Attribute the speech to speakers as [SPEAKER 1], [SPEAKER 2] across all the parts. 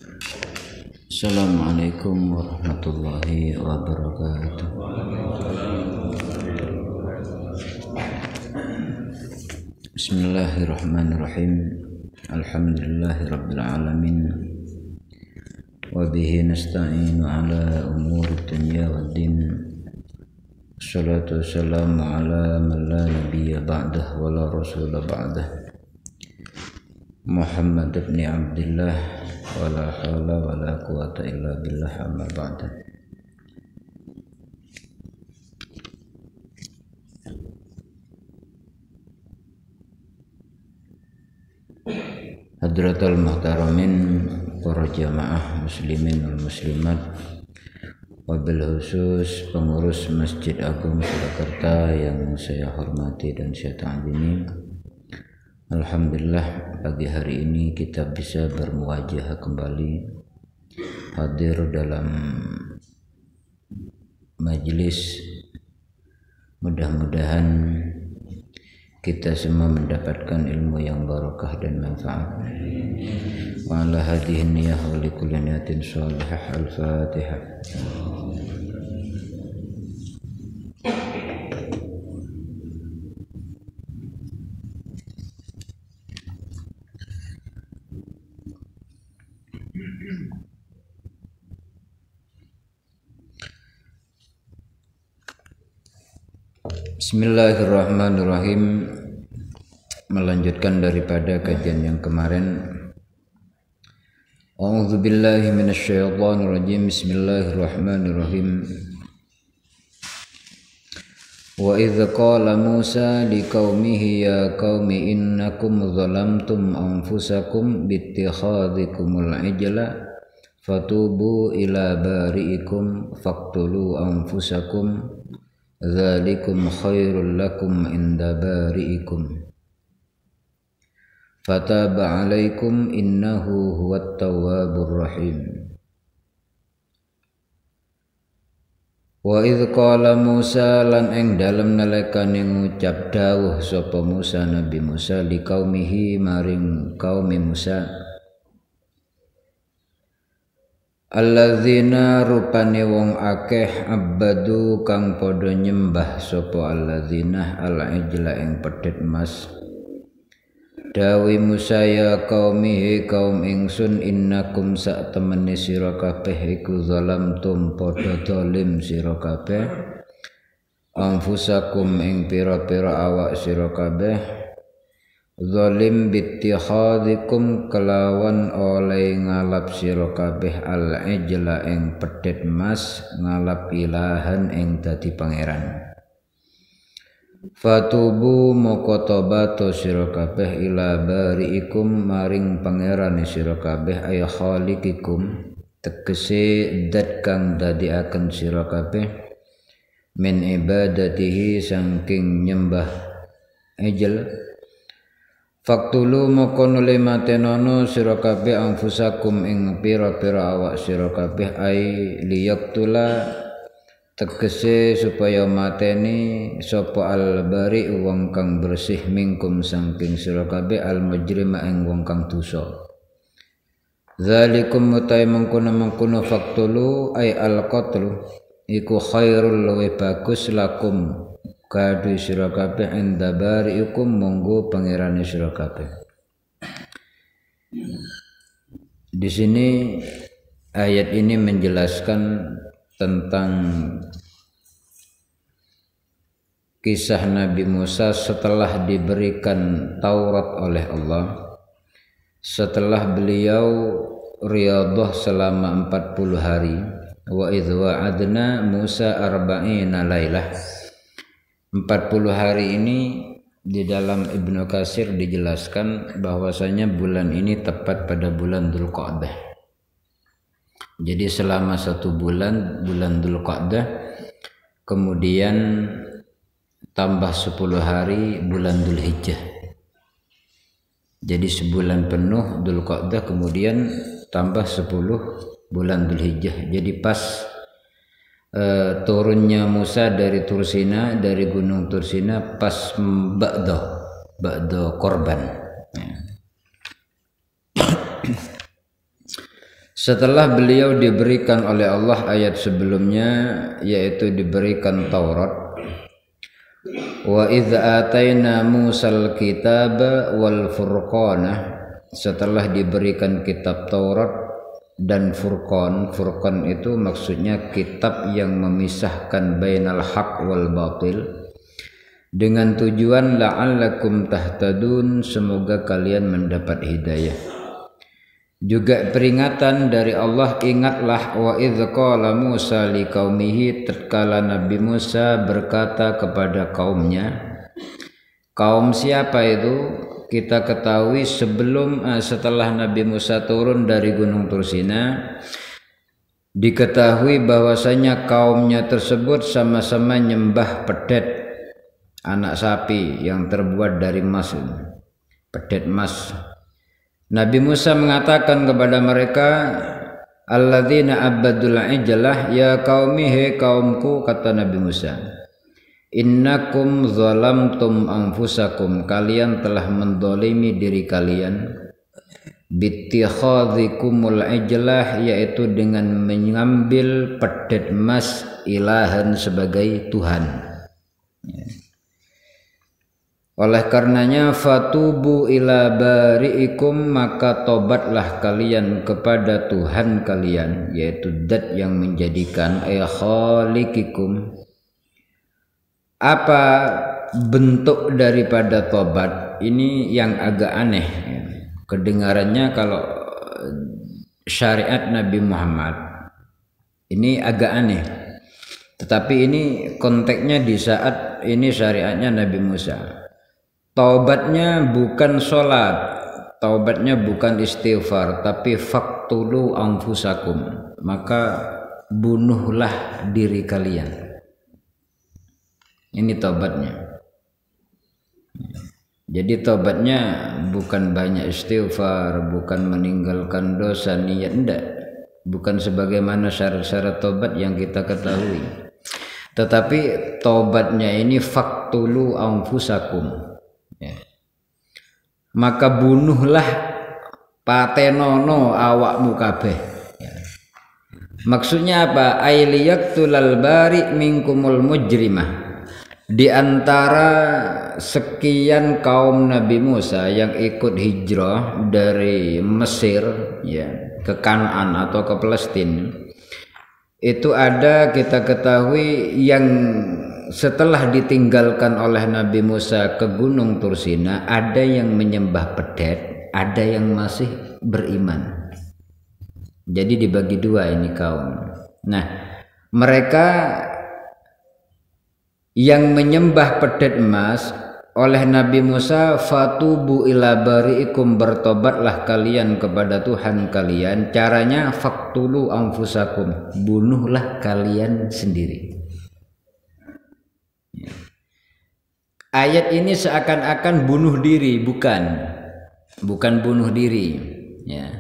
[SPEAKER 1] Assalamualaikum warahmatullahi wabarakatuh. Bismillahirrahmanirrahim. Alhamdulillahirabbil alamin. Wa bihi nasta'inu ala umuri dunya waddin. Wassalatu wassalamu ala man la nabiyya ba'dah wa la rasula ba'dah. Muhammad ibn Abdullah wa la hawla wa la quwata illa billah amma ba'da. Hadratul muhtaramin, para jamaah muslimin wal muslimat, wabil khusus pengurus Masjid Agung Surakarta yang saya hormati dan saya ta'zimi. Alhamdulillah, pagi hari ini kita bisa bermuwajahah kembali, hadir dalam majelis. Mudah-mudahan kita semua mendapatkan ilmu yang barakah dan manfaat. Wa ala hadhihi niyyah wa likulli niyatin shalihah. Al-Fatihah. Bismillahirrahmanirrahim. Melanjutkan daripada kajian yang kemarin. A'udzubillahi minasyaitonirrajim. Bismillahirrahmanirrahim. Wa idz qala Musa liqaumihi ya qaumi innakum zalamtum anfusakum bittikhadhikumul ijla fatubu ila bari'ikum faqtulu anfusakum dzalikum khairul lakum inda bari'ikum fataba 'alaikum innahu huwat tawwabur rahim. Wa idz qala Musa lan ing dalem nalikane ngucap dawuh sapa Musa Nabi Musa liqaumihi maring kaum Musa, alladzina rupane wong akeh abadu kang padha nyembah sapa alladzina al-ijla ing pedhet emas. Dawi Musa ya qaumi kaum ingsun innakum sak temene sira kabeh iku zalamtum padha zalim sira kabeh anfusakum ing pira-pira awak sira kabeh. Zalim bittikhadikum kelawan oleh ngalap sira kabeh al-ijla ing pedhet mas ngalap ilahan ing dadi pangeran. Fatubu moko tobato sira kabeh ila bari'ikum maring pangeran sira kabeh ay khaliqikum tegese zat kang dadiaken sira kabeh min ibadatihi saking nyembah ijl. Faktulu moko nuli matenono sira kabeh anfusakum ing pira-pira awak sira kabeh ai liyaktula tegese supaya mateni sapa al-bari wong kang bersih mingkum saking sira kabeh al-mujrima ing wong kang dosa. Zalikum mutai mengkono faktulu ai al-qatlu iku khairul luwih bagus lakum kadu sira kabeh inda bari'ikum monggo pangerane sira kabeh. Di sini ayat ini menjelaskan tentang kisah Nabi Musa setelah diberikan Taurat oleh Allah, setelah beliau riyadhah selama 40 hari. Wa idz wa'adna Musa arba'ina lailah. 40 hari ini di dalam Ibnu Katsir dijelaskan bahwasanya bulan ini tepat pada bulan Dzulqa'dah. Jadi selama 1 bulan, bulan Dzulqa'dah, kemudian tambah 10 hari bulan Dzulhijjah. Jadi sebulan penuh Dzulqa'dah, kemudian tambah 10 bulan Dzulhijjah. Jadi pas turunnya Musa dari Tursina, dari gunung Tursina, pas ba'da korban. Setelah beliau diberikan oleh Allah ayat sebelumnya, yaitu diberikan Taurat. Wa idz ataina Musal kitaba wal furqana, setelah diberikan kitab Taurat dan Furqan. Furqan itu maksudnya kitab yang memisahkan bainal haq wal batil, dengan tujuan la'allakum tahtadun, semoga kalian mendapat hidayah. Juga peringatan dari Allah, ingatlah wa idz qala Musa liqaumihi, tatkala Nabi Musa berkata kepada kaumnya. Kaum siapa itu? Kita ketahui setelah Nabi Musa turun dari Gunung Tursina, diketahui bahwasanya kaumnya tersebut sama-sama nyembah pedet, anak sapi yang terbuat dari emas, pedet emas. Nabi Musa mengatakan kepada mereka, alladzina abadul ijlah, ya qaumi, he kaumku, kata Nabi Musa, innakum zalamtum anfusakum, kalian telah mendolimi diri kalian, bittikhadhikumul ijlah, yaitu dengan mengambil pedet emas ilahan sebagai Tuhan. Oleh karenanya fatubu ila bari'ikum, maka tobatlah kalian kepada Tuhan kalian, yaitu zat yang menjadikan, khaliqikum. Apa bentuk daripada tobat ini yang agak aneh kedengarannya kalau syariat Nabi Muhammad ini agak aneh, tetapi ini konteksnya di saat ini syariatnya Nabi Musa. Taubatnya bukan sholat, taubatnya bukan istighfar, tapi faktulu anfusakum, maka bunuhlah diri kalian. Ini taubatnya. Jadi taubatnya bukan banyak istighfar, bukan meninggalkan dosa, niat, enggak, bukan sebagaimana syarat-syarat taubat yang kita ketahui, tetapi taubatnya ini faktulu anfusakum. Ya. Maka bunuhlah, patenono awakmu kabeh. Ya. Maksudnya apa? Ailiyaqtulal bari minkumul mujrimah. Di antara sekian kaum Nabi Musa yang ikut hijrah dari Mesir, ya, ke Kanaan atau ke Palestina, itu ada, kita ketahui, yang setelah ditinggalkan oleh Nabi Musa ke Gunung Tursina, ada yang menyembah pedet, ada yang masih beriman. Jadi dibagi dua ini kaum. Nah, mereka yang menyembah pedet emas, oleh Nabi Musa, fatubu ila bari'ikum, bertobatlah kalian kepada Tuhan kalian. Caranya faktulu anfusakum, bunuhlah kalian sendiri. Ayat ini seakan-akan bunuh diri, bukan bunuh diri, ya.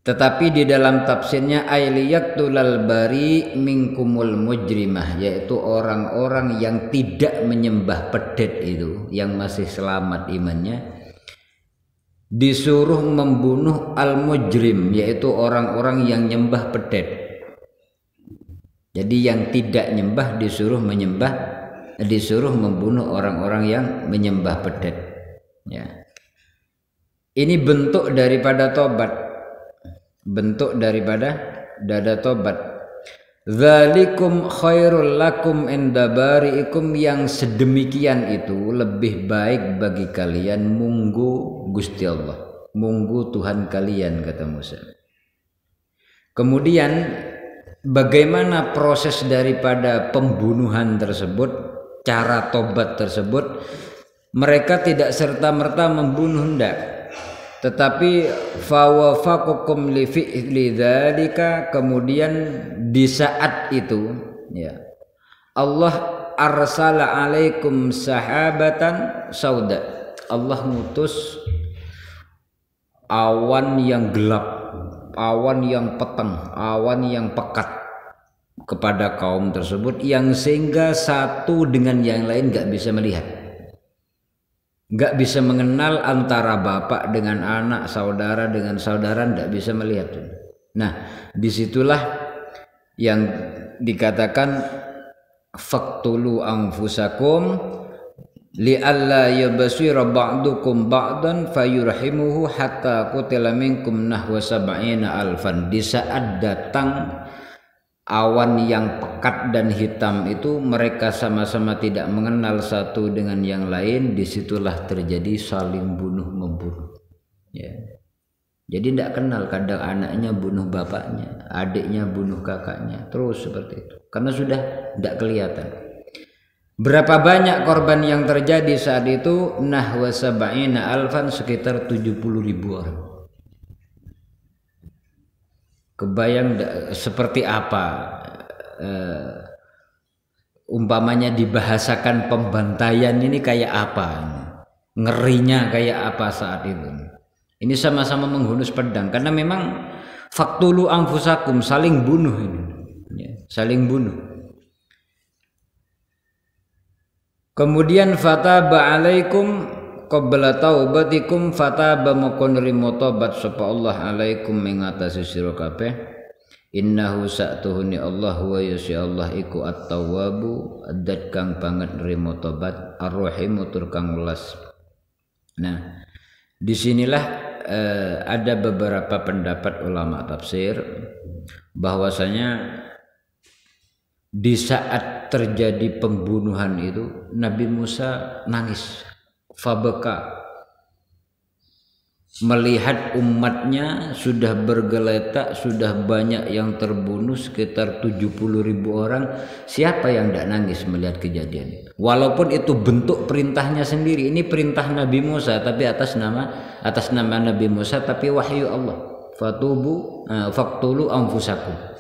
[SPEAKER 1] Tetapi di dalam tafsirnya ailiyaqtulal bari minkumul mujrimah, yaitu orang-orang yang tidak menyembah pedet itu, yang masih selamat imannya, disuruh membunuh al-mujrim, yaitu orang-orang yang nyembah pedet. Jadi yang tidak nyembah disuruh membunuh orang-orang yang menyembah pedet. Ya. Ini bentuk daripada tobat. Bentuk daripada dada tobat. Dzalikum khairul lakum inda bari'ikum, yang sedemikian itu lebih baik bagi kalian munggu Gusti Allah, munggu Tuhan kalian, kata Musa. Kemudian bagaimana proses daripada pembunuhan tersebut, cara tobat tersebut? Mereka tidak serta-merta membunuh, hendak, tetapi fawafaqukum li fi'li dzalika, kemudian di saat itu, ya, Allah arsala alaikum sahabatan sauda, Allah ngutus awan yang gelap, awan yang peteng, awan yang pekat kepada kaum tersebut, yang sehingga satu dengan yang lain gak bisa melihat, gak bisa mengenal antara bapak dengan anak, saudara dengan saudara, gak bisa melihat. Nah, disitulah yang dikatakan faqtulu anfusakum li'alla yabsira ba'dukum ba'dan fayurhimuhu hatta qutila minkum nahwa sab'ina alfan. Di saat datang awan yang pekat dan hitam itu, mereka sama-sama tidak mengenal satu dengan yang lain, disitulah terjadi saling bunuh membunuh, ya. Jadi tidak kenal, kadang anaknya bunuh bapaknya, adiknya bunuh kakaknya, terus seperti itu, karena sudah tidak kelihatan. Berapa banyak korban yang terjadi saat itu? Nahwa sab'ina alfan, sekitar 70.000 orang. Kebayang seperti apa umpamanya dibahasakan pembantaian ini kayak apa, ngerinya kayak apa saat itu. Ini sama-sama menghunus pedang, karena memang faqtulu anfusakum, saling bunuh ini, ya, saling bunuh. Kemudian fataba alaikum qabla taubatikum, fataba moko nrimo tobat sapa Allah alaikum mengatasi sira kabeh. Innahu sa'tuhuni Allah wa yasi Allah iku at-tawwabu, adat kang banget nrimo tobat, ar-rahimu tur kang welas. Nah, disinilah ada beberapa pendapat ulama tafsir bahwasanya di saat terjadi pembunuhan itu Nabi Musa nangis, fabeka, melihat umatnya sudah bergeletak, sudah banyak yang terbunuh, sekitar 70.000 orang. Siapa yang tidak nangis melihat kejadian? Walaupun itu bentuk perintahnya sendiri, ini perintah Nabi Musa, tapi atas nama Nabi Musa, tapi wahyu Allah. Faqtulu anfusakum.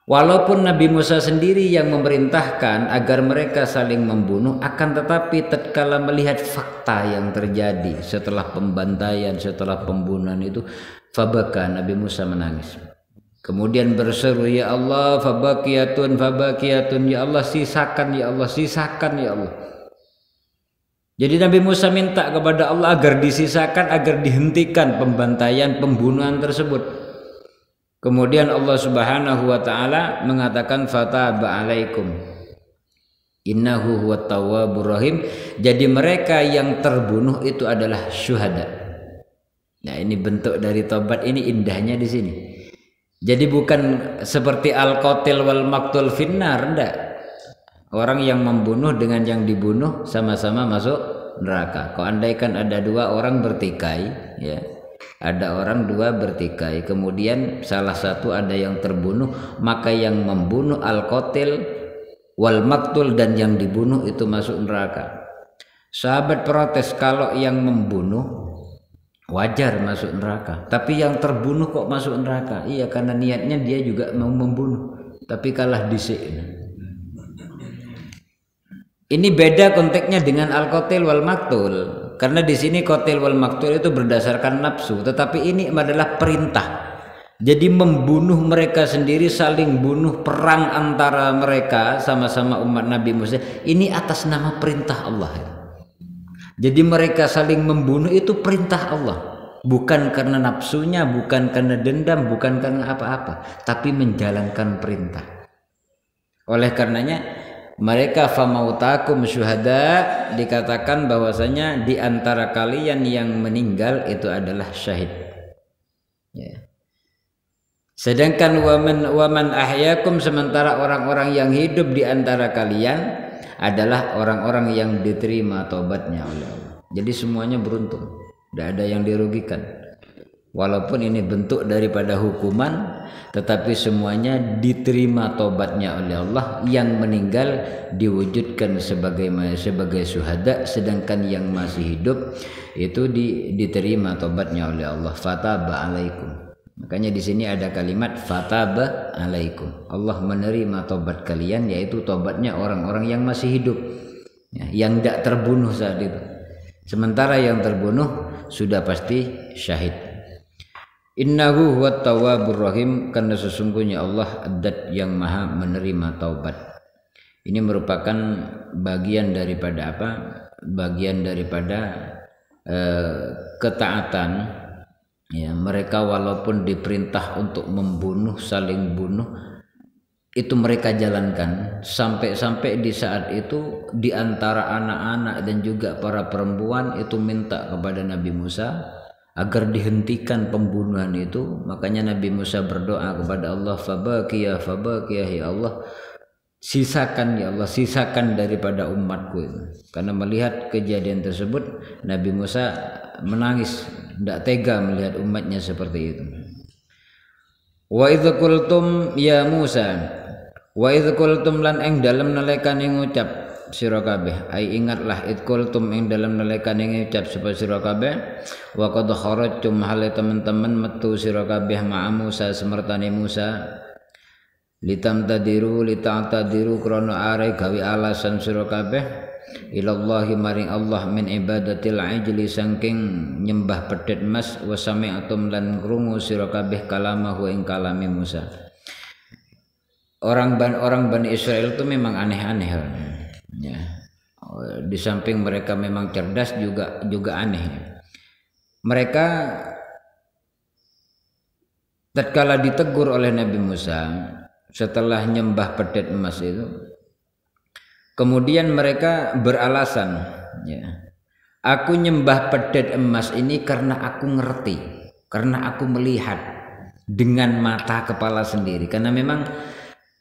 [SPEAKER 1] Walaupun Nabi Musa sendiri yang memerintahkan agar mereka saling membunuh, akan tetapi tatkala melihat fakta yang terjadi setelah pembantaian, setelah pembunuhan itu, fabaka, Nabi Musa menangis. Kemudian berseru, ya Allah, fabakiyatun, ya Allah sisakan, ya Allah sisakan, ya Allah. Jadi Nabi Musa minta kepada Allah agar disisakan, agar dihentikan pembantaian, pembunuhan tersebut. Kemudian Allah Subhanahu wa taala mengatakan fataba alaikum innahu huwat tawwabur rahim. Jadi mereka yang terbunuh itu adalah syuhada. Nah, ini bentuk dari tobat, ini indahnya di sini. Jadi bukan seperti al-qatil wal maqtul finnar, enggak. Orang yang membunuh dengan yang dibunuh sama-sama masuk neraka. Kalau andaikan ada dua orang bertikai, ya. Ada orang dua bertikai, kemudian salah satu ada yang terbunuh, maka yang membunuh al-qatil wal maktul dan yang dibunuh itu masuk neraka. Sahabat protes, kalau yang membunuh wajar masuk neraka, tapi yang terbunuh kok masuk neraka? Iya, karena niatnya dia juga mau membunuh, tapi kalah disik. Ini beda konteksnya dengan al-qatil wal maktul. Karena di sini qatil wal maktul itu berdasarkan nafsu, tetapi ini adalah perintah. Jadi membunuh mereka sendiri, saling bunuh, perang antara mereka sama-sama umat Nabi Musa, ini atas nama perintah Allah. Jadi mereka saling membunuh itu perintah Allah, bukan karena nafsunya, bukan karena dendam, bukan karena apa-apa, tapi menjalankan perintah. Oleh karenanya mereka famautakum syuhada, dikatakan bahwasanya di antara kalian yang meninggal itu adalah syahid, ya. Sedangkan waman ahyakum, sementara orang-orang yang hidup di antara kalian adalah orang-orang yang diterima tobatnya oleh Allah. Jadi semuanya beruntung, tidak ada yang dirugikan. Walaupun ini bentuk daripada hukuman, tetapi semuanya diterima tobatnya oleh Allah. Yang meninggal diwujudkan sebagai syuhada, sedangkan yang masih hidup itu diterima tobatnya oleh Allah. Fataba alaikum. Makanya di sini ada kalimat fataba alaikum. Allah menerima tobat kalian, yaitu tobatnya orang-orang yang masih hidup, ya, yang tidak terbunuh saat itu. Sementara yang terbunuh sudah pasti syahid. Innahu huwat tawwabur rahim, karena sesungguhnya Allah adat yang maha menerima taubat. Ini merupakan bagian daripada apa? Bagian daripada ketaatan Ya, mereka walaupun diperintah untuk membunuh, saling bunuh, itu mereka jalankan. Sampai-sampai di saat itu di antara anak-anak dan juga para perempuan itu minta kepada Nabi Musa agar dihentikan pembunuhan itu. Makanya Nabi Musa berdoa kepada Allah, fabakiyah ya Allah, sisakan ya Allah, sisakan daripada umatku itu. Karena melihat kejadian tersebut Nabi Musa menangis, tidak tega melihat umatnya seperti itu. Wa idz qultum ya Musa, wa idz qultum lan ing dalem nalikane ngucap sira kabeh, ai ingatlah idz qultum ing dalem nalikane ngucap sapa sira kabeh, wa qad kharajtum hale teman-teman metu sira kabeh ma'a Musa semertane Musa, litamtadiru lita'tadiru krana are gawe alasan sira kabeh ilallahi maring Allah min ibadatil ajli saking nyembah pedhet emas, wa sami'atum lan krungu sira kabeh kalamahu ing kalame Musa. Orang Bani Israel itu memang aneh-aneh ya. Di samping mereka memang cerdas juga aneh. Mereka tatkala ditegur oleh Nabi Musa setelah nyembah pedhet emas itu, kemudian mereka beralasan, ya, aku nyembah pedhet emas ini karena aku ngerti, karena aku melihat dengan mata kepala sendiri. Karena memang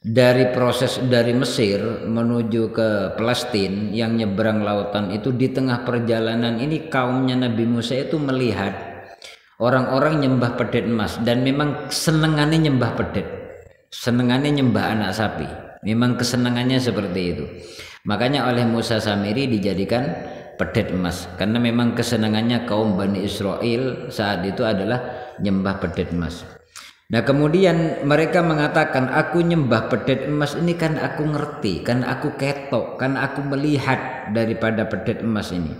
[SPEAKER 1] dari proses dari Mesir menuju ke Palestina yang nyeberang lautan itu, di tengah perjalanan ini kaumnya Nabi Musa itu melihat orang-orang nyembah pedhet emas, dan memang senengannya nyembah pedhet, senengannya nyembah anak sapi. Memang kesenangannya seperti itu. Makanya oleh Musa Samiri dijadikan pedhet emas, karena memang kesenangannya kaum Bani Israel saat itu adalah nyembah pedhet emas. Nah kemudian mereka mengatakan, aku nyembah pedhet emas ini kan aku ngerti, kan aku ketok, kan aku melihat daripada pedhet emas ini.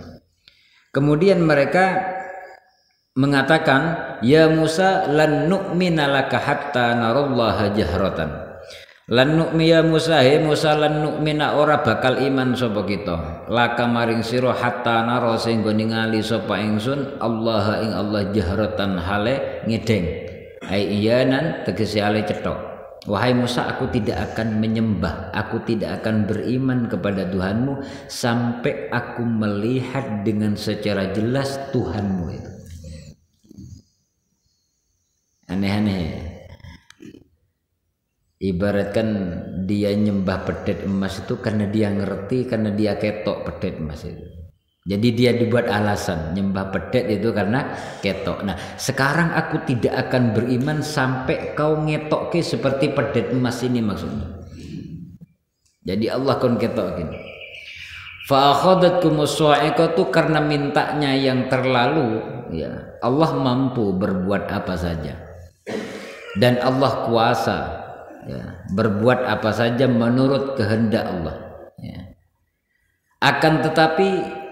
[SPEAKER 1] Kemudian mereka mengatakan, ya Musa lan nu'mina laka hatta narallaha jahratan. Lan nu'mi ya Musa, he Musa lan nu'mina ora bakal iman sapa kita laka maring sira hatta nara sehingga ningali sapa ingsun Allah ing Allah jahratan hale ngedeng. Ai iyanan tegese hale cetok. Wahai Musa, aku tidak akan menyembah, aku tidak akan beriman kepada Tuhanmu sampai aku melihat dengan secara jelas Tuhanmu itu. Aneh-aneh. Ibaratkan dia nyembah pedhet emas itu karena dia ngerti, karena dia ketok pedhet emas itu. Jadi dia dibuat alasan nyembah pedhet itu karena ketok. Nah sekarang aku tidak akan beriman sampai kau ngetokke seperti pedhet emas ini maksudnya. Jadi Allah kon ketokin. Fa akhadhatkumus sa'iqatu, karena mintanya yang terlalu, ya Allah mampu berbuat apa saja. Dan Allah kuasa, ya, berbuat apa saja menurut kehendak Allah, ya. Akan tetapi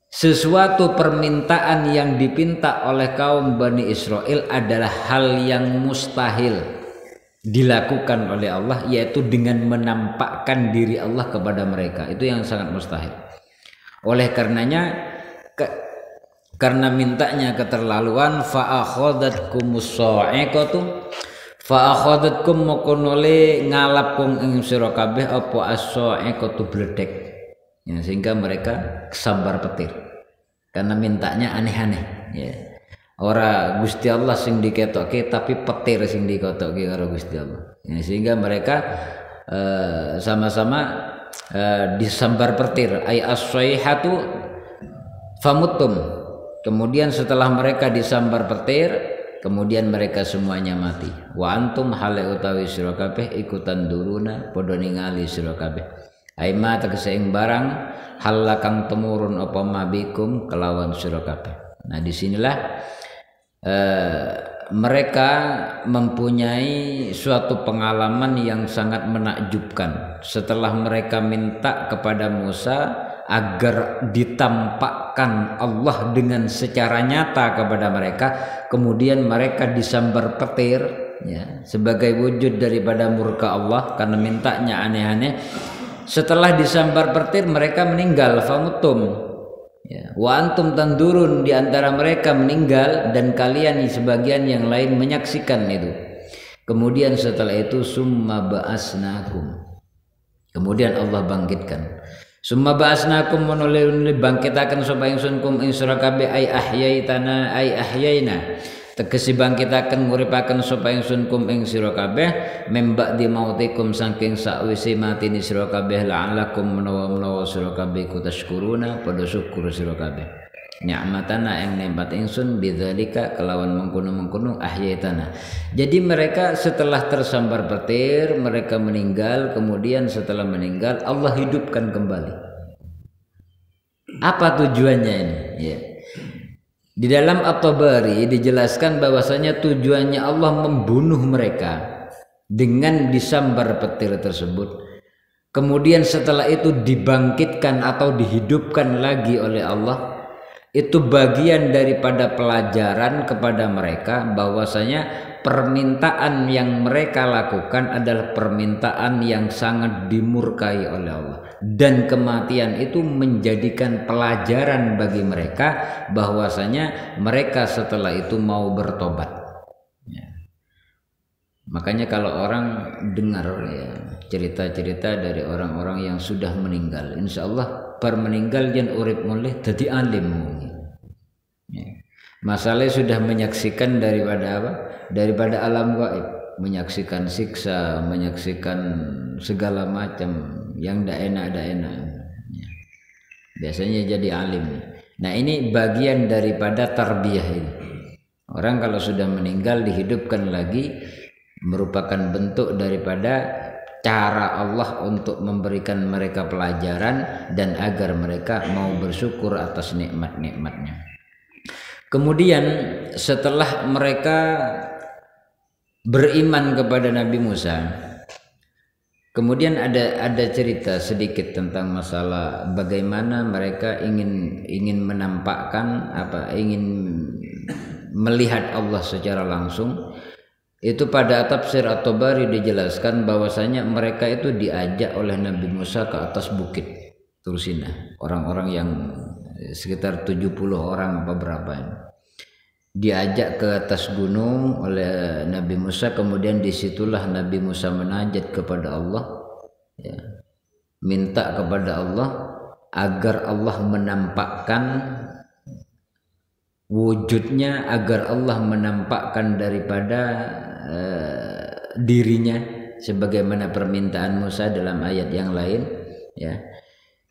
[SPEAKER 1] sesuatu permintaan yang dipinta oleh kaum Bani Israel adalah hal yang mustahil dilakukan oleh Allah, yaitu dengan menampakkan diri Allah kepada mereka. Itu yang sangat mustahil. Oleh karenanya karena mintanya keterlaluan, fa akhadhatkumus sa'iqatu, fa akhadhatkum mokonole ngalapung ing sira kabeh apa as-sa'iqatu bledek, ya, sehingga mereka kesambar petir karena mintanya aneh-aneh, ya. Ora Gusti Allah sing diketokke, tapi petir sing diketokke karo Gusti Allah, ya, sehingga mereka sama-sama disambar petir. Ay as-sayhatu famutum. Kemudian setelah mereka disambar petir, kemudian mereka semuanya mati. Wa antum hale utawi sira kabeh ikutan duruna padha ningali sira kabeh. Aima tegese ing barang halakang temurun apa mabikum kelawan sira kabeh. Nah disinilah mereka mempunyai suatu pengalaman yang sangat menakjubkan. Setelah mereka minta kepada Musa agar ditampakkan Allah dengan secara nyata kepada mereka, kemudian mereka disambar petir, ya, sebagai wujud daripada murka Allah karena mintanya aneh-aneh. Setelah disambar petir mereka meninggal, famutum, Ya. Wa antum tandurun, di antara mereka meninggal dan kalian sebagian yang lain menyaksikan itu. Kemudian setelah itu summa ba'asnakum. Kemudian Allah bangkitkan. Summa ba'asnakum menulil bangkitaken sapa ingsun kum ing sira kabeh ai ahyaitana ai ahyaina. Tegese bangkitaken nguripaken sapa ingsun kum ing sira kabeh membak di mautikum saking sakwise matine sira kabeh la'allakum menawa sira kabeh kutashkuruna padha syukur sira kabeh. Ni'matana yang nempat ingsun bidzalika kelawan mengkono-mengkono ahyaitana. Jadi mereka setelah tersambar petir mereka meninggal, kemudian setelah meninggal Allah hidupkan kembali. Apa tujuannya ini? Ya. Di dalam At-Tabari dijelaskan bahwasanya tujuannya Allah membunuh mereka dengan disambar petir tersebut. Kemudian setelah itu dibangkitkan atau dihidupkan lagi oleh Allah. Itu bagian daripada pelajaran kepada mereka bahwasanya permintaan yang mereka lakukan adalah permintaan yang sangat dimurkai oleh Allah, dan kematian itu menjadikan pelajaran bagi mereka bahwasanya mereka setelah itu mau bertobat. Ya. Makanya kalau orang dengar ya cerita-cerita dari orang-orang yang sudah meninggal, insya Allah par meninggal yen urip mulih dadi alim. Ya. Masalahnya sudah menyaksikan daripada apa? Daripada alam gaib, menyaksikan siksa, menyaksikan segala macam yang tidak enak. Ya. Biasanya jadi alim. Nah ini bagian daripada tarbiyah ini. Orang kalau sudah meninggal dihidupkan lagi merupakan bentuk daripada cara Allah untuk memberikan mereka pelajaran dan agar mereka mau bersyukur atas nikmat-nikmatnya. Kemudian setelah mereka beriman kepada Nabi Musa, kemudian ada cerita sedikit tentang masalah bagaimana mereka ingin menampakkan ingin melihat Allah secara langsung. Itu pada tafsir At-Tabari dijelaskan bahwasanya mereka itu diajak oleh Nabi Musa ke atas bukit Tursina. Orang-orang yang sekitar 70 orang apa berapa ini. Diajak ke atas gunung oleh Nabi Musa, kemudian disitulah Nabi Musa menajat kepada Allah, ya, minta kepada Allah agar Allah menampakkan wujudnya, agar Allah menampakkan daripada dirinya sebagaimana permintaan Musa dalam ayat yang lain, ya.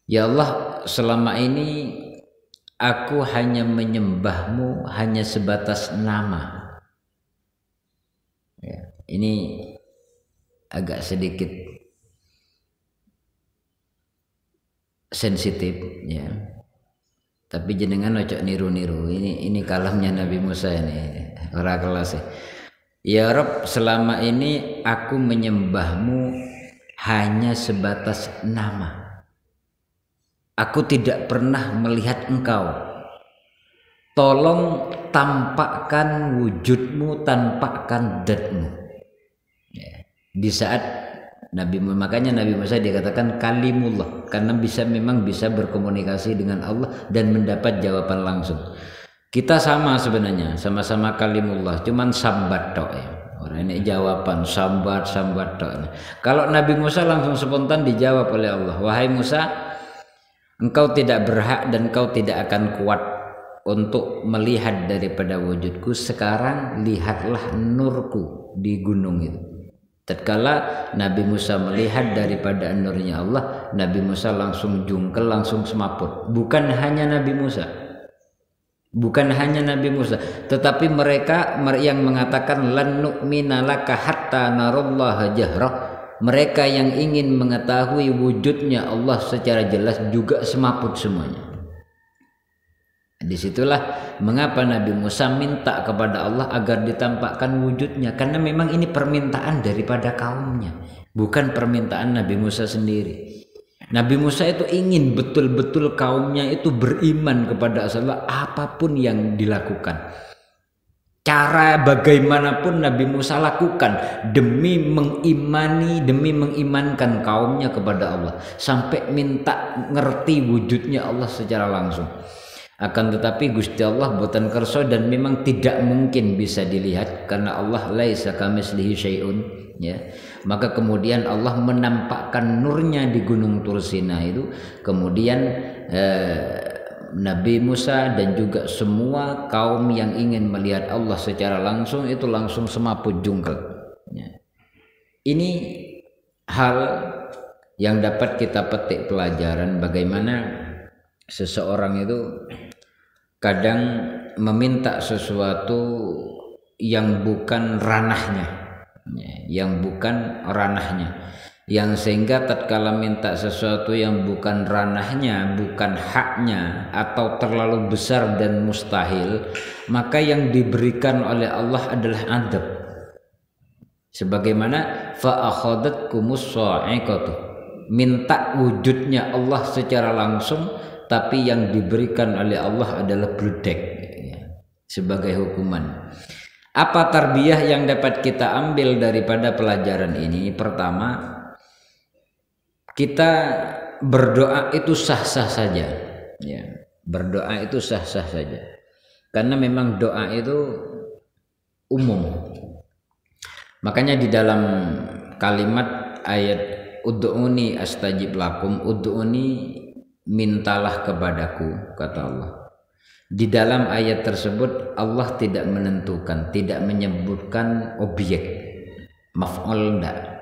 [SPEAKER 1] Ya Allah, selama ini aku hanya menyembahmu hanya sebatas nama. Ya, ini agak sedikit sensitif, ya. Tapi jenengan ojo niru-niru. Ini kalamnya Nabi Musa ini, ora kelas. Ya Rabb, selama ini aku menyembahmu hanya sebatas nama. Aku tidak pernah melihat engkau. Tolong tampakkan wujudmu, tampakkan datmu. Ya. Di saat makanya Nabi Musa dikatakan kalimullah, karena memang bisa berkomunikasi dengan Allah dan mendapat jawaban langsung. Kita sama sebenarnya, sama-sama kalimullah, cuman sambat tok ya. Orang ini jawaban sambat tok. Kalau Nabi Musa langsung spontan dijawab oleh Allah, wahai Musa, engkau tidak berhak dan engkau tidak akan kuat untuk melihat daripada wujudku. Sekarang lihatlah nurku di gunung itu. Tatkala Nabi Musa melihat daripada nurnya Allah, Nabi Musa langsung jungkel, langsung semaput. Bukan hanya Nabi Musa, tetapi mereka yang mengatakan lan nu'mina laka hatta narallaha jahrah. Mereka yang ingin mengetahui wujudnya Allah secara jelas juga semaput semuanya. Disitulah mengapa Nabi Musa minta kepada Allah agar ditampakkan wujudnya, karena memang ini permintaan daripada kaumnya, bukan permintaan Nabi Musa sendiri. Nabi Musa itu ingin betul-betul kaumnya itu beriman kepada Allah apapun yang dilakukan. Cara bagaimanapun Nabi Musa lakukan demi mengimankan kaumnya kepada Allah, sampai minta ngerti wujudnya Allah secara langsung. Akan tetapi Gusti Allah boten kersa dan memang tidak mungkin bisa dilihat karena Allah laisa kamitslihi syai'un, ya. Maka kemudian Allah menampakkan nurnya di Gunung Tursina itu, kemudian Nabi Musa dan juga semua kaum yang ingin melihat Allah secara langsung itu langsung semaput jungkel, ya. Ini hal yang dapat kita petik pelajaran bagaimana seseorang itu kadang meminta sesuatu yang bukan ranahnya, yang sehingga tatkala minta sesuatu yang bukan ranahnya, bukan haknya, atau terlalu besar dan mustahil, maka yang diberikan oleh Allah adalah adab. Sebagaimana fa'akhadatkumus sha'iqatu, minta wujudnya Allah secara langsung, tapi yang diberikan oleh Allah adalah bledek, ya, sebagai hukuman. Apa tarbiyah yang dapat kita ambil daripada pelajaran ini? Pertama, kita berdoa itu sah-sah saja, ya. Berdoa itu sah-sah saja, karena memang doa itu umum. Makanya di dalam kalimat ayat ud'uni astajib lakum, ud'uni mintalah kepadaku, kata Allah. Di dalam ayat tersebut Allah tidak menentukan, tidak menyebutkan objek, maf'ul enggak.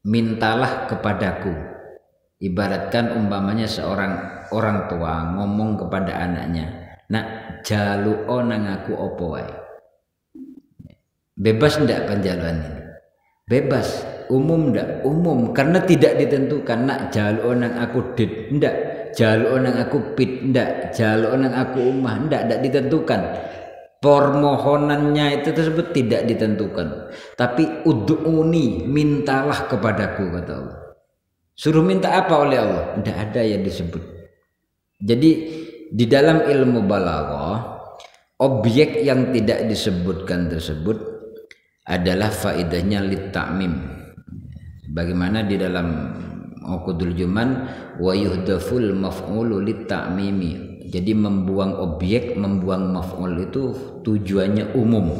[SPEAKER 1] Mintalah kepadaku. Ibaratkan umpamanya seorang orang tua ngomong kepada anaknya, "Nak, jaluo nang aku opo wae." Bebas enggak penjaluan ini? Bebas. Umum enggak? Umum, karena tidak ditentukan. Nak, jaluo nang aku dit, enggak. Jaluo nang aku pit, enggak. Jaluo nang aku umah, enggak ditentukan. Permohonannya itu tersebut tidak ditentukan. Tapi ud'uni, mintalah kepadaku, kata Allah. Suruh minta apa oleh Allah? Tidak ada yang disebut. Jadi di dalam ilmu balaghah, objek yang tidak disebutkan tersebut adalah faedahnya lit-ta'mim. Bagaimana di dalam Uqudul Juman, wa yuhdaful maf'ulu lit-ta'mimi. Jadi membuang objek, membuang maf'ul itu tujuannya umum.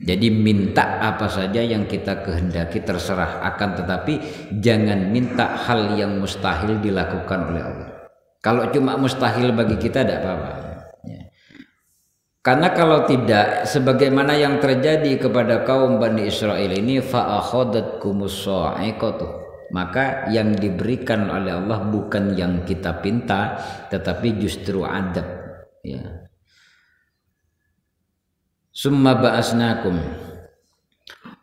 [SPEAKER 1] Jadi minta apa saja yang kita kehendaki terserah, akan tetapi jangan minta hal yang mustahil dilakukan oleh Allah. Kalau cuma mustahil bagi kita tidak apa-apa, ya. Karena kalau tidak, sebagaimana yang terjadi kepada kaum Bani Israel ini, fa'akhadatkumus sha'iqatu, maka yang diberikan oleh Allah bukan yang kita pinta, tetapi justru adab, ya. Summa ba'asnakum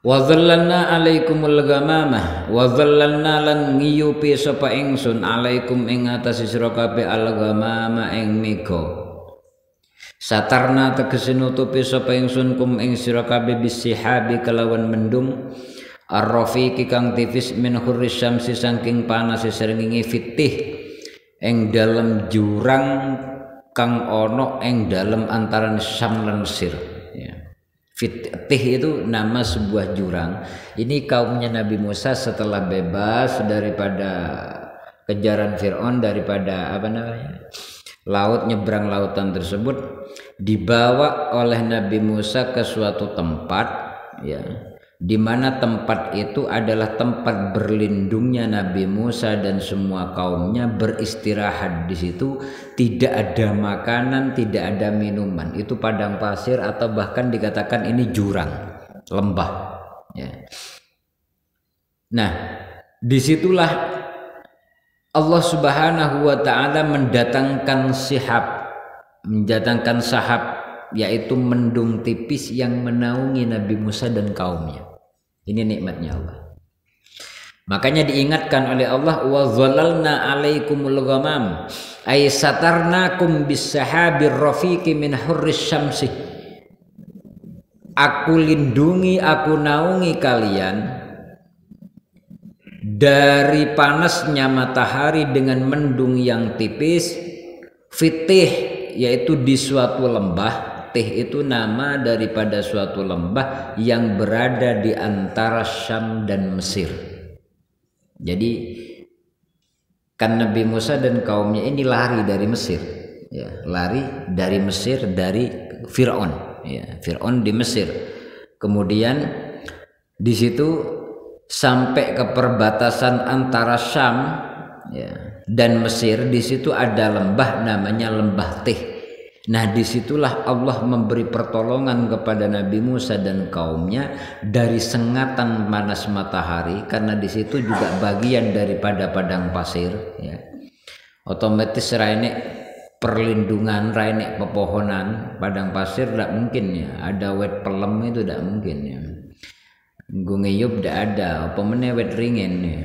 [SPEAKER 1] wa dhallalna alaikumul ghamamah wa dhallalna lan ngiyupi sapa ingsun alaikum ing atase sira kabeh al ghamama ing mega. Satarna tegese nutupi sapa ingsun kum ing sira kabeh bisihabi kelawan mendung ar-rafiqi kang tipis min hurris syamsi saking panase srengenge fitih ing dalem jurang kang ana ing dalem antaran Syam lan Mesir, ya. Fitih itu nama sebuah jurang. Ini kaumnya Nabi Musa setelah bebas daripada kejaran Fir'aun, daripada laut, nyebrang lautan tersebut, dibawa oleh Nabi Musa ke suatu tempat, ya, di mana tempat itu adalah tempat berlindungnya Nabi Musa dan semua kaumnya beristirahat di situ. Tidak ada makanan, tidak ada minuman. Itu padang pasir atau bahkan dikatakan ini jurang, lembah, ya. Nah, disitulah Allah Subhanahu wa ta'ala mendatangkan sahab, yaitu mendung tipis yang menaungi Nabi Musa dan kaumnya. Ini nikmatnya Allah. Makanya diingatkan oleh Allah, wa dhalalna alaikumul ghamam ay satarnakum bis-sahabir rafiqi min hurris syamsi. Aku lindungi, aku naungi kalian dari panasnya matahari dengan mendung yang tipis. Fitih, yaitu di suatu lembah. Tih itu nama daripada suatu lembah yang berada di antara Syam dan Mesir. Jadi kan Nabi Musa dan kaumnya ini lari dari Mesir, ya, lari dari Mesir, dari Fir'aun, ya, Fir'aun di Mesir. Kemudian di situ sampai ke perbatasan antara Syam, ya, dan Mesir. Di situ ada lembah namanya Lembah Tih. Nah, disitulah Allah memberi pertolongan kepada Nabi Musa dan kaumnya dari sengatan panas matahari, karena di situ juga bagian daripada padang pasir, ya. Otomatis raine perlindungan, raine pepohonan, padang pasir tidak mungkin, ya. Ada wet pelem itu tidak mungkin, ya. Gungeyup tidak ada, apa meneh wet ringin, ya.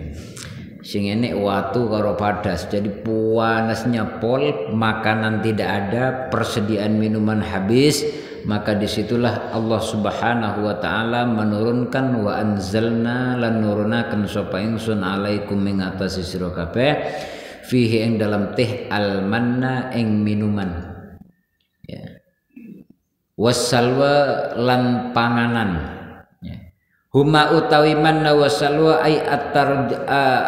[SPEAKER 1] Sing enek watu karo padas, jadi panasnya pol, makanan tidak ada, persediaan minuman habis. Maka disitulah Allah Subhanahu wa ta'ala menurunkan wa anzalna lan nurunaken sapa ingsun alaikum ing atase sira kabeh fihi ing dalam teh al manna ing minuman, ya, wassalwa lan panganan. Huma utawi manna wasalwa ay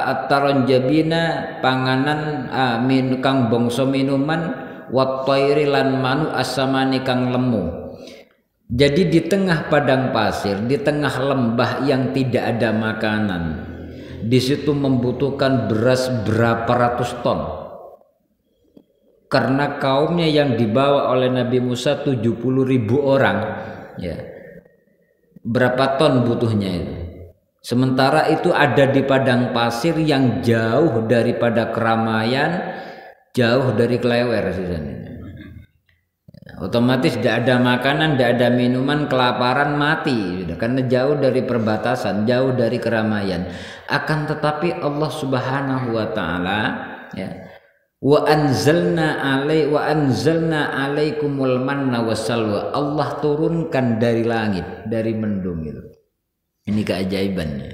[SPEAKER 1] attaronjabina panganan min kang bangsa minuman wat thairi lan manu asamani kang lemu. Jadi di tengah padang pasir, di tengah lembah yang tidak ada makanan, di situ membutuhkan beras berapa ratus ton. Karena kaumnya yang dibawa oleh Nabi Musa 70.000 orang, ya. Berapa ton butuhnya itu? Sementara itu ada di padang pasir yang jauh daripada keramaian, jauh dari Klewer. Otomatis tidak ada makanan, tidak ada minuman, kelaparan, mati, karena jauh dari perbatasan, jauh dari keramaian. Akan tetapi Allah Subhanahu wa ta'ala, ya, wa anzalna alaikumul manna wassalwa, Allah turunkan dari langit, dari mendung itu. Ini keajaibannya.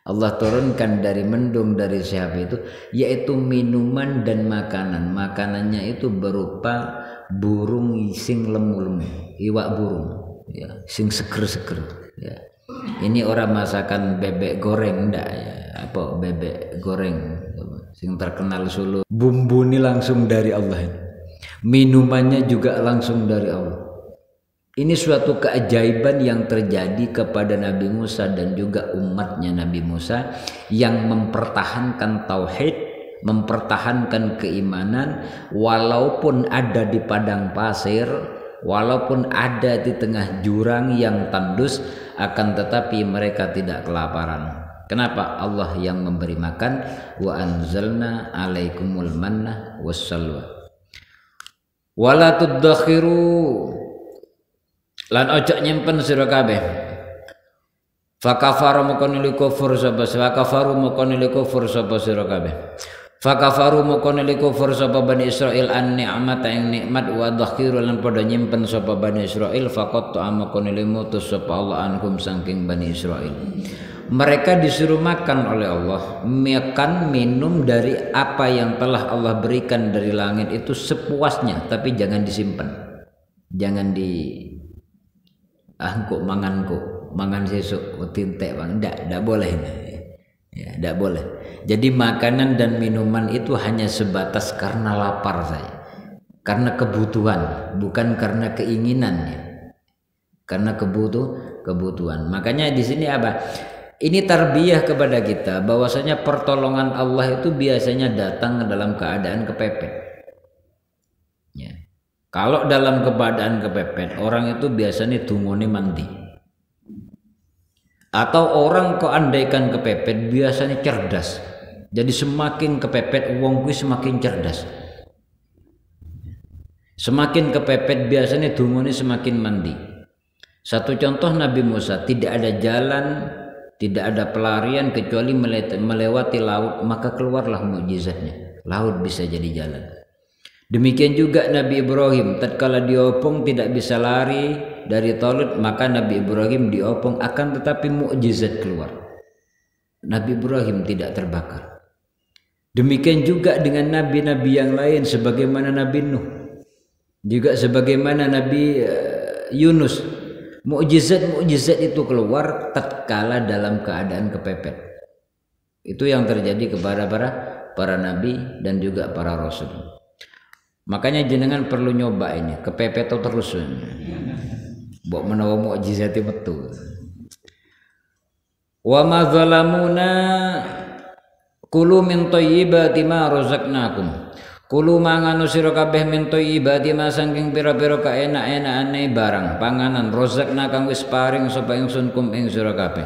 [SPEAKER 1] Allah turunkan dari mendung, dari siapa itu, yaitu minuman dan makanan. Makanannya itu berupa burung sing lemu-lemu, iwak burung, ya, sing seger-seger, ya. Ini orang masakan bebek goreng ndak, ya, apa bebek goreng sing terkenal Solo. Bumbu ini langsung dari Allah, minumannya juga langsung dari Allah. Ini suatu keajaiban yang terjadi kepada Nabi Musa dan juga umatnya Nabi Musa yang mempertahankan tauhid, mempertahankan keimanan, walaupun ada di padang pasir, walaupun ada di tengah jurang yang tandus, akan tetapi mereka tidak kelaparan. Kenapa? Allah yang memberi makan. Wa anzalna alaikumul manna wassalwa wala tuddakhiru lan ojo nyimpen sira kabeh. Fakafaru mukon likufur sapa sira kabeh. Fakafaru mukon likufur sapa Bani Israil an ni'mata ing nikmat wa dakhiru lan padha nyimpen sapa Bani Israil faqat ta'amakon limutus sapa Allah ankum saking Bani Israil. Mereka disuruh makan oleh Allah, makan minum dari apa yang telah Allah berikan dari langit itu sepuasnya, tapi jangan disimpan, jangan di angkuk mangan sesuk tintek bang, tidak boleh, ya, tidak boleh. Jadi makanan dan minuman itu hanya sebatas karena lapar saja, karena kebutuhan, bukan karena keinginannya, karena kebutuhan. Makanya di sini apa? Ini tarbiyah kepada kita bahwasanya pertolongan Allah itu biasanya datang dalam keadaan kepepet. Ya. Kalau dalam keadaan kepepet, orang itu biasanya dungone mandi. Atau orang kok andaikan kepepet biasanya cerdas. Jadi semakin kepepet wong kuwi semakin cerdas. Semakin kepepet biasanya dungone semakin mandi. Satu contoh Nabi Musa, tidak ada jalan, tidak ada pelarian kecuali melewati laut, maka keluarlah mukjizatnya. Laut bisa jadi jalan. Demikian juga Nabi Ibrahim, tatkala diopong tidak bisa lari dari Talut, maka Nabi Ibrahim diopong, akan tetapi mukjizat keluar. Nabi Ibrahim tidak terbakar. Demikian juga dengan nabi-nabi yang lain, sebagaimana Nabi Nuh, juga sebagaimana Nabi Yunus. Mukjizat itu keluar tatkala dalam keadaan kepepet. Itu yang terjadi kepada para nabi dan juga para rasul. Makanya jenengan perlu nyoba ini, kepepet terus. Mbok menawa mukjizate metu. Wa ma zalamuna kulu min thayyibati ma razaqnakum. Kulu manganu sira kabeh min thayyibati ma saking pira-pira kaenak-enakane barang panganan razaqna kang wis paring sapa ingsun kum ing sira kabeh.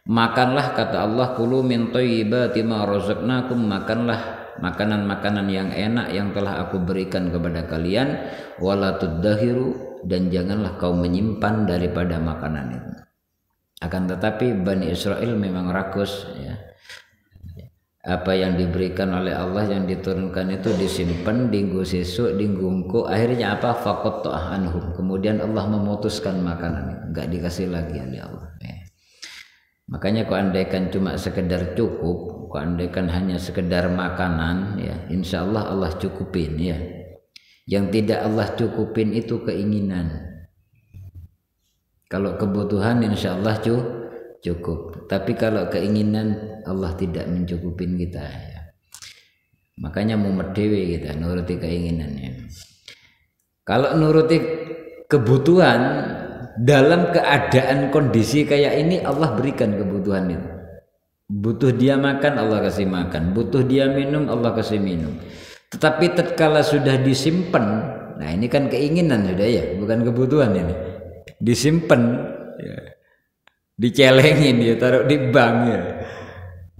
[SPEAKER 1] Makanlah kata Allah, kulu min thayyibati ma razaqnakum, makanlah makanan-makanan yang enak yang telah aku berikan kepada kalian, wala tuddahiru, dan janganlah kau menyimpan daripada makanan itu. Akan tetapi Bani Israel memang rakus ya. Apa yang diberikan oleh Allah yang diturunkan itu disimpan, dinggo sesuk, dinggo engko, akhirnya apa? Faqat anhum. Kemudian Allah memutuskan makanan itu, enggak dikasih lagi oleh Allah ya. Makanya kok andaikan cuma sekedar cukup, kok andaikan hanya sekedar makanan ya, insya Allah Allah cukupin ya. Yang tidak Allah cukupin itu keinginan. Kalau kebutuhan insya Allah cukup. Tapi kalau keinginan Allah tidak mencukupin kita ya. Makanya mumet dewe kita nuruti keinginannya. Kalau nuruti kebutuhan dalam keadaan kondisi kayak ini, Allah berikan kebutuhan itu. Butuh dia makan, Allah kasih makan. Butuh dia minum, Allah kasih minum. Tetapi tatkala sudah disimpan, nah ini kan keinginan sudah ya, bukan kebutuhan ini. Disimpan, ya. Dicelengin ya, taruh di bank ya.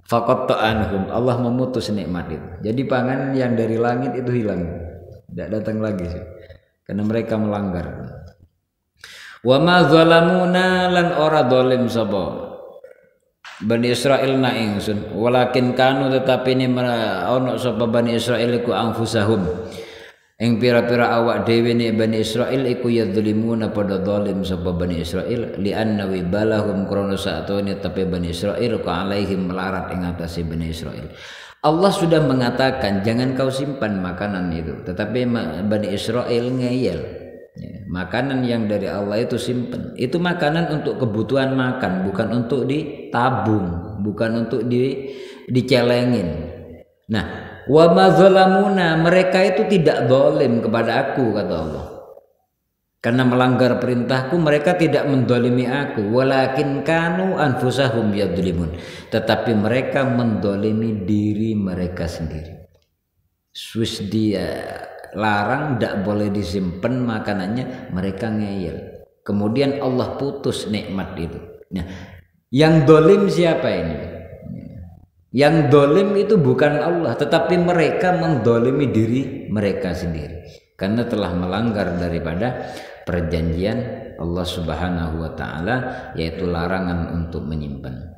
[SPEAKER 1] Faqat ta'anhum, Allah memutus nikmat itu. Jadi pangan yang dari langit itu hilang, tidak datang lagi sih. Karena mereka melanggar. Wa ma zalamuna lan ora zalim sapa Bani Israil na ingsun, walakin kanu tetapi ini ono sapa Bani Israil iku anfusahum ing pira-pira awak dhewe ne Bani Israil iku yadzlimuna pada zalim sapa Bani Israil li anna wibalahum krana satune tapi Bani Israil ka alaihim melarat ing atase Bani Israil. Allah sudah mengatakan jangan kau simpan makanan itu, tetapi Bani Israil ngeyel. Ya, makanan yang dari Allah itu simpan. Itu makanan untuk kebutuhan makan, bukan untuk ditabung, bukan untuk dicelengin. Nah, wa ma zalamuna, mereka itu tidak zalim kepada aku kata Allah. Karena melanggar perintahku mereka tidak mendolimi aku, walakin kanu anfusahum yadzlimun. Tetapi mereka mendolimi diri mereka sendiri. Swiss dia larang, tidak boleh disimpan makanannya, mereka ngeyel. Kemudian Allah putus nikmat itu. Nah, yang dolim siapa ini? Yang dolim itu bukan Allah, tetapi mereka mendolimi diri mereka sendiri karena telah melanggar daripada perjanjian Allah Subhanahu wa taala, yaitu larangan untuk menyimpan.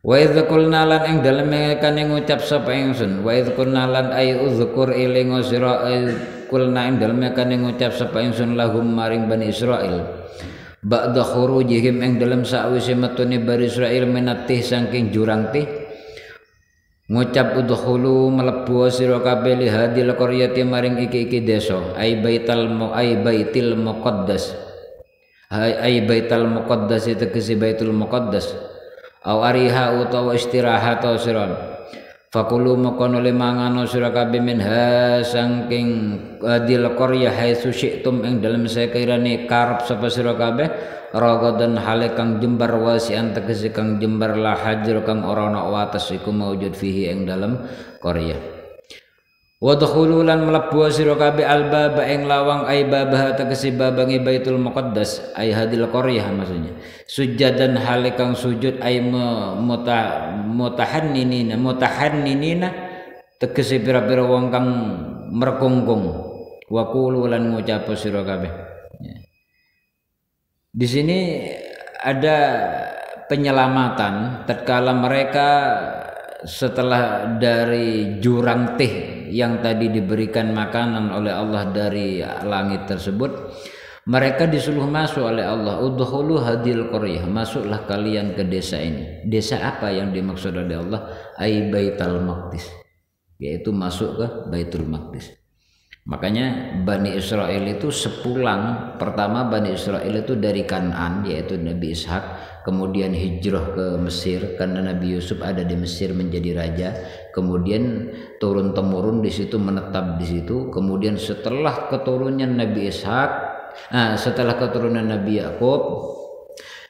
[SPEAKER 1] Wa idz qulna lan ing dalem kane ngucap sapa ingsun, wa idz qulna lan ay uzkur iling sira qulna ing dalem kane ngucap sapa ingsun lahum maring Bani Israil ba'da khurujihim ing dalem sakwise metune Bani Israil menatih saking jurang tih, ngucap udkhulu mlebu sira kabeh li hadil qaryati maring iki desa ay baitil muqaddas ay baital muqaddas tegese baitul muqaddas aw ariha utawa istirahat siron fakulu makono limangano sira kabeh minha saking adil qaryah haitsu syi'tum ing dalem sekirane karep sapa sira kabeh ragadan hale kang jembar wasian tegese kang jembar la hajr kang ora ana wates iku maujud fihi ing dalem qaryah. Wadkhulu lan mlebu sira kabeh albaba ing lawang ay babah tegese babange Baitul Muqaddas ay hadil qaryah maksudnya sujadan hale kang sujud ay mutahanninina tegese pira-pira wong kang merkungkung wa qulu lan ngucap sira kabeh. Di sini ada penyelamatan tatkala mereka setelah dari jurang teh yang tadi diberikan makanan oleh Allah dari langit tersebut, mereka disuruh masuk oleh Allah, udkhulu hadil qaryah, masuklah kalian ke desa ini. Desa apa yang dimaksud oleh Allah? Ai Baitul Maqdis, yaitu masuk ke Baitul Maqdis. Makanya Bani Israel itu sepulang pertama Bani Israel itu dari Kan'an yaitu Nabi Ishak, kemudian hijrah ke Mesir karena Nabi Yusuf ada di Mesir menjadi raja, kemudian turun temurun di situ menetap di situ, kemudian setelah keturunan Nabi Ishak, setelah keturunan Nabi Yakub,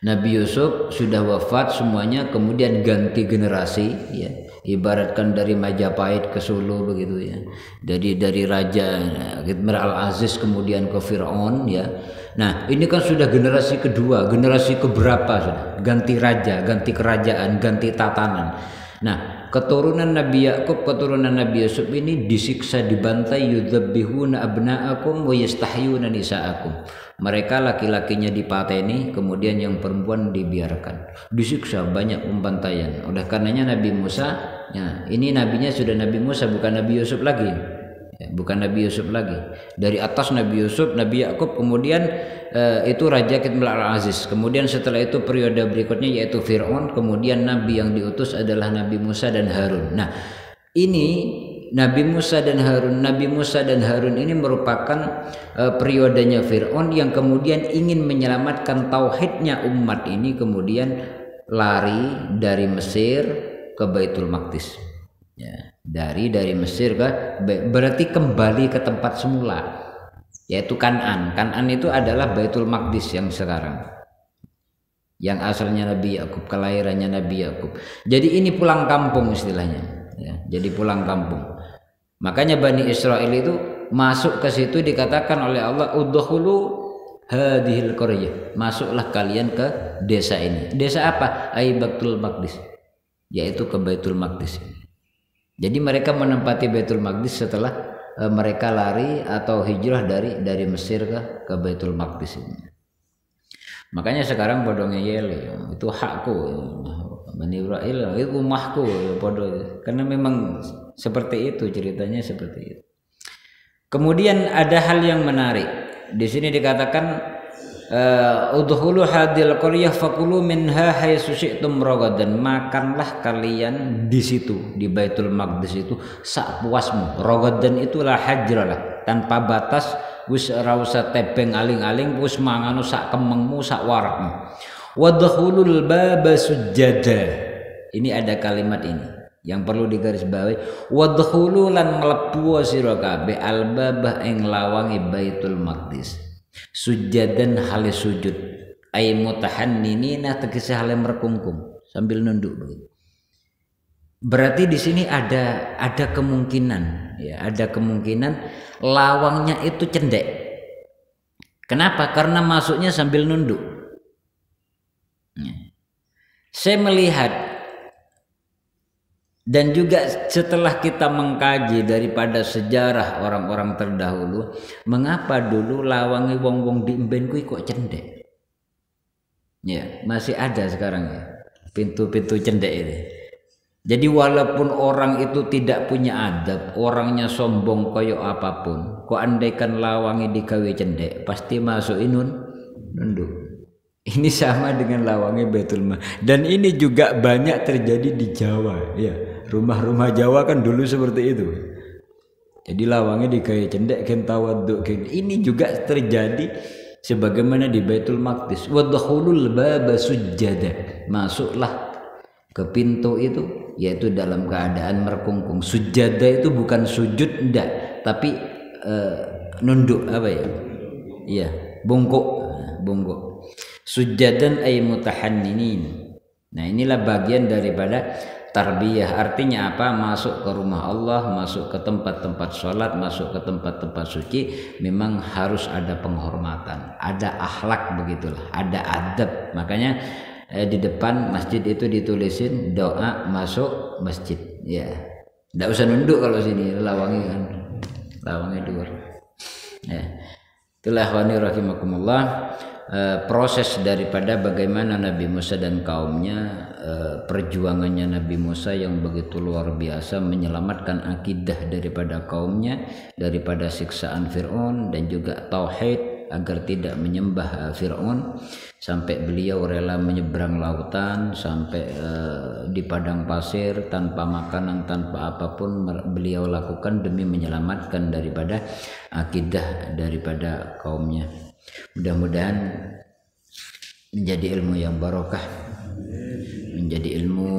[SPEAKER 1] Nabi Yusuf sudah wafat semuanya, kemudian ganti generasi ya. Ibaratkan dari Majapahit ke Solo begitu ya. Dari Raja Khidmir Al-Aziz kemudian ke Fir'aun ya. Nah, ini kan sudah generasi kedua, generasi keberapa sudah? Ganti raja, ganti kerajaan, ganti tatanan. Nah, keturunan Nabi Yakub, keturunan Nabi Yusuf ini disiksa, dibantai, yudzabbihuna abna'akum wa yastahyuna nisa'akum. Mereka laki-lakinya dipateni, kemudian yang perempuan dibiarkan. Disiksa, banyak pembantaian. Oleh karenanya Nabi Musa, ya, ini nabinya sudah Nabi Musa, bukan Nabi Yusuf lagi. Ya, bukan Nabi Yusuf lagi. Dari atas Nabi Yusuf, Nabi Yakub, kemudian itu Raja Khidmir Al-Aziz. Kemudian setelah itu periode berikutnya yaitu Fir'aun, kemudian nabi yang diutus adalah Nabi Musa dan Harun. Nah, ini Nabi Musa dan Harun ini merupakan periodenya Fir'aun yang kemudian ingin menyelamatkan tauhidnya umat ini, kemudian lari dari Mesir ke Baitul Maqdis. Ya, dari Mesir ke berarti kembali ke tempat semula, yaitu Kan'an. Kan'an itu adalah Baitul Maqdis yang sekarang, yang asalnya Nabi Yakub, kelahirannya Nabi Yakub. Jadi ini pulang kampung istilahnya ya, jadi pulang kampung. Makanya Bani Israel itu masuk ke situ dikatakan oleh Allah, udkhulu hadhil qaryah, masuklah kalian ke desa ini. Desa apa? Baitul Maqdis, yaitu ke Baitul Maqdis. Jadi mereka menempati Baitul Maqdis setelah mereka lari atau hijrah dari Mesir ke Baitul Maqdis ini. Makanya sekarang bodoh ngeyel, itu hakku, Bani Israel itu rumahku, bodoh. Karena memang seperti itu ceritanya, seperti itu. Kemudian ada hal yang menarik. Di sini dikatakan udkhulu hadhil qaryah fakulu minha haitsu syi'tum ragadan, makanlah kalian di situ di Baitul Maqdis itu sak puasmu. Ragadan itulah hajralah, tanpa batas, wis ora usah tebeng aling-aling, wis mangano sak kemengmu sak warakmu. Wadkhulul baba sujada. Ini ada kalimat ini yang perlu digarisbawahi. Wadkhulu lan mlebu sira kabeh albabah ing lawange Baitul Maqdis sujadan hale sujud, ay mutahannina tegese hale merkungkung sambil nunduk begitu. Berarti di sini ada kemungkinan ya, ada kemungkinan lawangnya itu cendek. Kenapa? Karena masuknya sambil nunduk. Saya melihat dan juga setelah kita mengkaji daripada sejarah orang-orang terdahulu, mengapa dulu lawangi wong-wong di emben kuwi kok cendek? Ya, masih ada sekarang ya pintu-pintu cendek ini. Jadi walaupun orang itu tidak punya adab, orangnya sombong koyo apapun, kok andaikan lawangi digawe cendek, pasti masukin nunduk. Ini sama dengan lawangi Baitul Maqdis, dan ini juga banyak terjadi di Jawa ya. Rumah-rumah Jawa kan dulu seperti itu. Jadi lawangi digawe cendek gen tawaduk gen. Ini juga terjadi sebagaimana di Baitul Maqdis. Wadkhulul baba sujada, masuklah ke pintu itu yaitu dalam keadaan merkungkung. Sujada itu bukan sujud enggak, tapi nunduk apa ya? Iya, bungkuk. Sujadan ay mutahanninin. Nah, inilah bagian daripada tarbiyah. Artinya apa? Masuk ke rumah Allah, masuk ke tempat-tempat sholat, masuk ke tempat-tempat suci, memang harus ada penghormatan, ada akhlak begitulah, ada adab. Makanya di depan masjid itu ditulisin doa masuk masjid ya. Tidak usah nunduk kalau sini, lawangi kan, lawangi dua ya. Itulah wani rahimakumullah, proses daripada bagaimana Nabi Musa dan kaumnya, perjuangannya Nabi Musa yang begitu luar biasa menyelamatkan akidah daripada kaumnya, daripada siksaan Fir'aun, dan juga tauhid agar tidak menyembah Fir'aun, sampai beliau rela menyeberang lautan, sampai di padang pasir tanpa makanan, tanpa apapun beliau lakukan demi menyelamatkan daripada akidah daripada kaumnya. Mudah-mudahan menjadi ilmu yang barokah, menjadi ilmu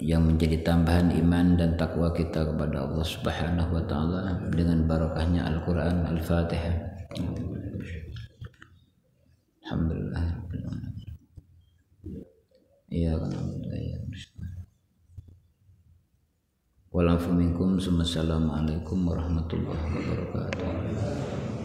[SPEAKER 1] yang menjadi tambahan iman dan takwa kita kepada Allah Subhanahu wa taala dengan barokahnya Al-Qur'an. Al-Fatihah. Alhamdulillah. Iya kan. Walafu minkum. Assalamualaikum warahmatullahi wabarakatuh.